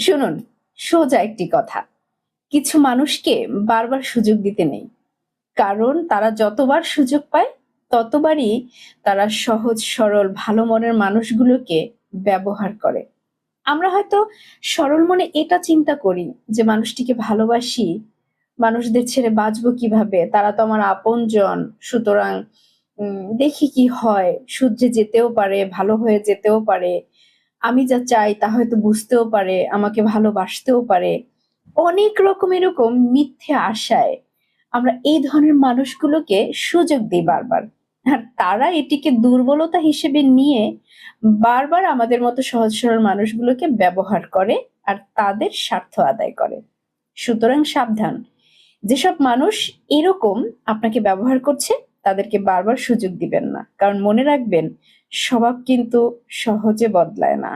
শুনুন, সোজা একটি কথা, কিছু মানুষকে বারবার সুযোগ দিতে নেই, কারণ তারা যতবার সুযোগ পায় ততবারই তারা সহজ সরল ভালো মনের মানুষগুলোকে ব্যবহার করে। আমরা হয়তো সরল মনে এটা চিন্তা করি যে মানুষটিকে ভালোবাসি, মানুষদের ছেড়ে বাঁচবো কিভাবে, তারা তো আমার আপনজন, সুতরাং দেখি কি হয়, শুধরে যেতেও পারে, ভালো হয়ে যেতেও পারে, আমি যা চাই তা হয়তো বুঝতেও পারে, আমাকে ভালোবাসতেও পারে। অনেক রকম এরকম মিথ্যে আশায় আমরা এই ধরনের মানুষগুলোকে সুযোগ দিই বারবার। আর তারা এটিকে দুর্বলতা হিসেবে নিয়ে বারবার আমাদের মতো সহজ সরল মানুষগুলোকে ব্যবহার করে আর তাদের স্বার্থ আদায় করে। সুতরাং সাবধান, যেসব মানুষ এরকম আপনাকে ব্যবহার করছে তাদেরকে বারবার সুযোগ দিবেন না, কারণ মনে রাখবেন, স্বভাব কিন্তু সহজে বদলায় না।